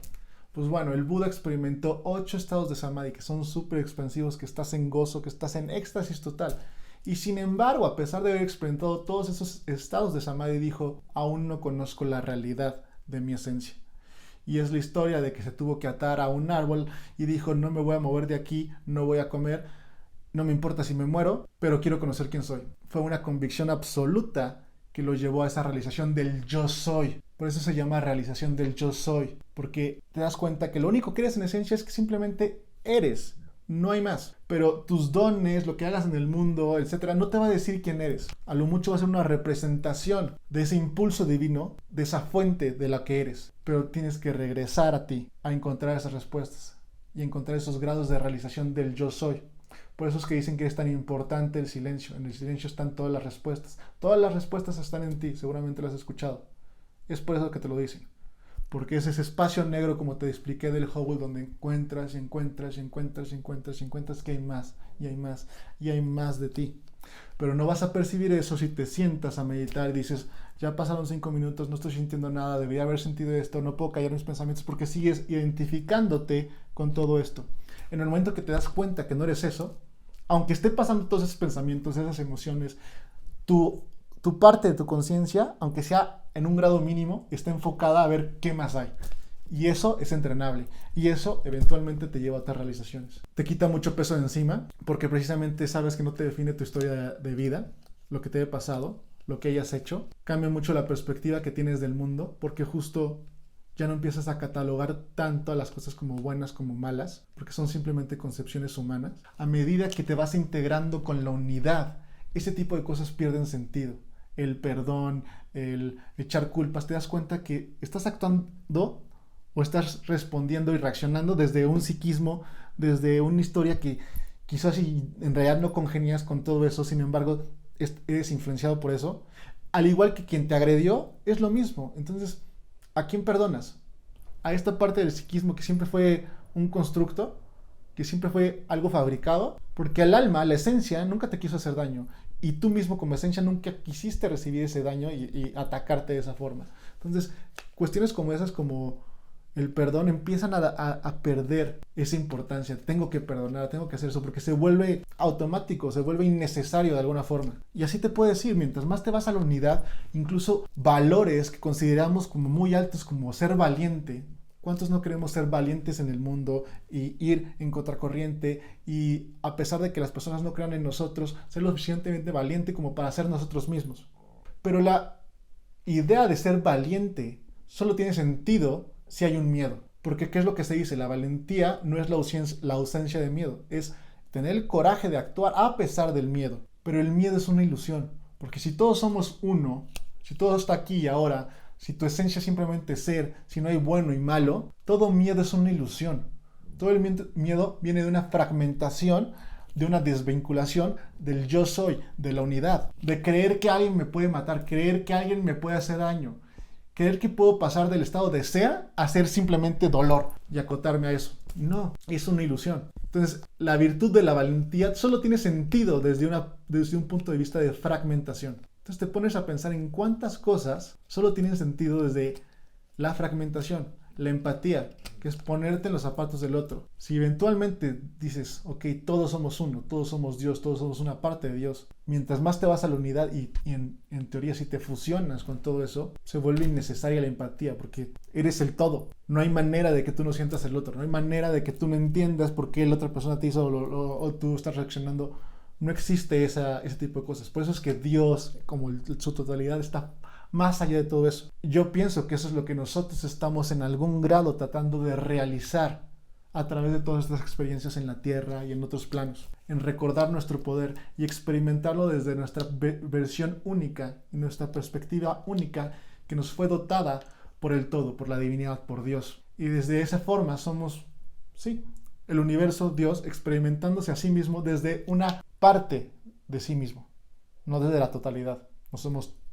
Pues bueno, el Buda experimentó 8 estados de samadhi que son súper expansivos, que estás en gozo, que estás en éxtasis total. Y sin embargo, a pesar de haber experimentado todos esos estados de samadhi, dijo, aún no conozco la realidad de mi esencia. Y es la historia de que se tuvo que atar a un árbol y dijo, no me voy a mover de aquí, no voy a comer, no me importa si me muero, pero quiero conocer quién soy. Fue una convicción absoluta que lo llevó a esa realización del yo soy. Por eso se llama realización del yo soy, porque te das cuenta que lo único que eres en esencia es que simplemente eres. No hay más. Pero tus dones, lo que hagas en el mundo, etcétera, no te va a decir quién eres. A lo mucho va a ser una representación de ese impulso divino, de esa fuente de la que eres. Pero tienes que regresar a ti, a encontrar esas respuestas y encontrar esos grados de realización del yo soy. Por eso es que dicen que es tan importante el silencio. En el silencio están todas las respuestas. Todas las respuestas están en ti, seguramente las has escuchado. Es por eso que te lo dicen. Porque es ese espacio negro, como te expliqué del Hubble, donde encuentras que hay más, y hay más, y hay más de ti. Pero no vas a percibir eso si te sientas a meditar y dices, ya pasaron 5 minutos, no estoy sintiendo nada, debería haber sentido esto, no puedo callar mis pensamientos, porque sigues identificándote con todo esto. En el momento que te das cuenta que no eres eso, aunque esté pasando todos esos pensamientos, esas emociones, tu parte de tu conciencia, aunque sea en un grado mínimo, está enfocada a ver qué más hay. Y eso es entrenable. Y eso eventualmente te lleva a otras realizaciones. Te quita mucho peso de encima, porque precisamente sabes que no te define tu historia de vida, lo que te haya pasado, lo que hayas hecho. Cambia mucho la perspectiva que tienes del mundo, porque justo ya no empiezas a catalogar tanto a las cosas como buenas como malas, porque son simplemente concepciones humanas. A medida que te vas integrando con la unidad, ese tipo de cosas pierden sentido. El perdón, el echar culpas, te das cuenta que estás actuando o estás respondiendo y reaccionando desde un psiquismo, desde una historia que quizás en realidad no congenias con todo eso, sin embargo, eres influenciado por eso, al igual que quien te agredió, es lo mismo. Entonces, ¿a quién perdonas? ¿A esta parte del psiquismo que siempre fue un constructo? ¿Que siempre fue algo fabricado? Porque al alma, la esencia, nunca te quiso hacer daño. Y tú mismo como esencia nunca quisiste recibir ese daño y atacarte de esa forma. Entonces, cuestiones como esas, como el perdón, empiezan a perder esa importancia. Tengo que perdonar, tengo que hacer eso, porque se vuelve automático, se vuelve innecesario de alguna forma. Y así te puedo decir, mientras más te vas a la unidad, incluso valores que consideramos como muy altos, como ser valiente. ¿Cuántos no queremos ser valientes en el mundo y ir en contracorriente y, a pesar de que las personas no crean en nosotros, ser lo suficientemente valiente como para ser nosotros mismos? Pero la idea de ser valiente solo tiene sentido si hay un miedo. Porque ¿qué es lo que se dice? La valentía no es la ausencia de miedo, es tener el coraje de actuar a pesar del miedo. Pero el miedo es una ilusión, porque si todos somos uno, si todo está aquí y ahora, si tu esencia es simplemente ser, si no hay bueno y malo, todo miedo es una ilusión. Todo el miedo viene de una fragmentación, de una desvinculación del yo soy, de la unidad, de creer que alguien me puede matar, creer que alguien me puede hacer daño, creer que puedo pasar del estado de ser a ser simplemente dolor y acotarme a eso. No, es una ilusión. Entonces, la virtud de la valentía solo tiene sentido desde un punto de vista de fragmentación. Entonces te pones a pensar en cuántas cosas solo tienen sentido desde la fragmentación, la empatía, que es ponerte en los zapatos del otro. Si eventualmente dices, ok, todos somos uno, todos somos Dios, todos somos una parte de Dios, mientras más te vas a la unidad y en teoría si te fusionas con todo eso, se vuelve innecesaria la empatía porque eres el todo. No hay manera de que tú no sientas el otro, no hay manera de que tú no entiendas por qué la otra persona te hizo o tú estás reaccionando. No existe ese tipo de cosas. Por eso es que Dios, como su totalidad, está más allá de todo eso. Yo pienso que eso es lo que nosotros estamos en algún grado tratando de realizar a través de todas estas experiencias en la Tierra y en otros planos. En recordar nuestro poder y experimentarlo desde nuestra versión única y nuestra perspectiva única que nos fue dotada por el todo, por la divinidad, por Dios. Y desde esa forma somos, sí, el universo, Dios, experimentándose a sí mismo desde una parte de sí mismo, no desde la totalidad.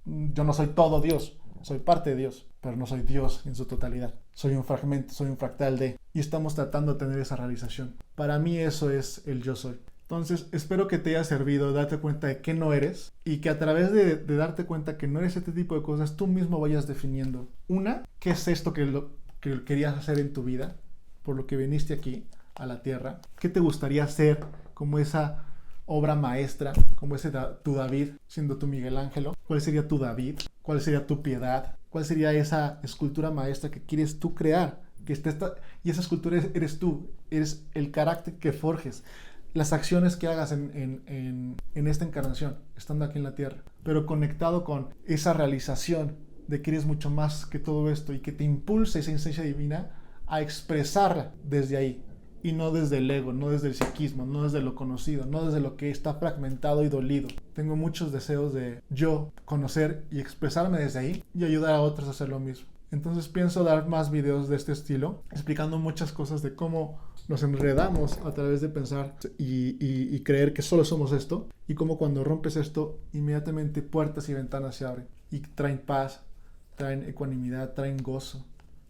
Yo no soy todo Dios, soy parte de Dios, pero no soy Dios en su totalidad. Soy un fragmento, soy un fractal de... Y estamos tratando de tener esa realización. Para mí eso es el yo soy. Entonces, espero que te haya servido darte cuenta de que no eres y que a través de darte cuenta que no eres este tipo de cosas, tú mismo vayas definiendo. Una, ¿qué es esto que querías hacer en tu vida? Por lo que viniste aquí a la Tierra. ¿Qué te gustaría hacer como esa obra maestra, como ese tu David, siendo tu Miguel Ángelo? ¿Cuál sería tu David? ¿Cuál sería tu piedad? ¿Cuál sería esa escultura maestra que quieres tú crear? Y esa escultura eres tú, eres el carácter que forjes, las acciones que hagas en esta encarnación, estando aquí en la Tierra, pero conectado con esa realización de que eres mucho más que todo esto y que te impulse esa esencia divina a expresarla desde ahí. Y no desde el ego, no desde el psiquismo, no desde lo conocido, no desde lo que está fragmentado y dolido. Tengo muchos deseos de yo conocer y expresarme desde ahí y ayudar a otros a hacer lo mismo. Entonces pienso dar más videos de este estilo, explicando muchas cosas de cómo nos enredamos a través de pensar y creer que solo somos esto, y cómo cuando rompes esto, inmediatamente puertas y ventanas se abren y traen paz, traen ecuanimidad, traen gozo,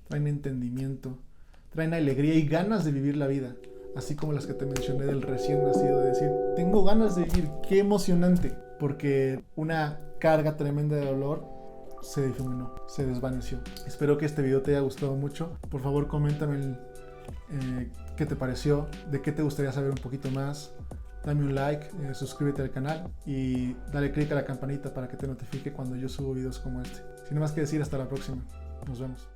traen entendimiento, traen alegría y ganas de vivir la vida, así como las que te mencioné del recién nacido, de decir, tengo ganas de vivir, qué emocionante, porque una carga tremenda de dolor se difuminó, se desvaneció. Espero que este video te haya gustado mucho. Por favor, coméntame qué te pareció, de qué te gustaría saber un poquito más. Dame un like, suscríbete al canal y dale click a la campanita para que te notifique cuando yo subo videos como este. Sin más que decir, hasta la próxima. Nos vemos.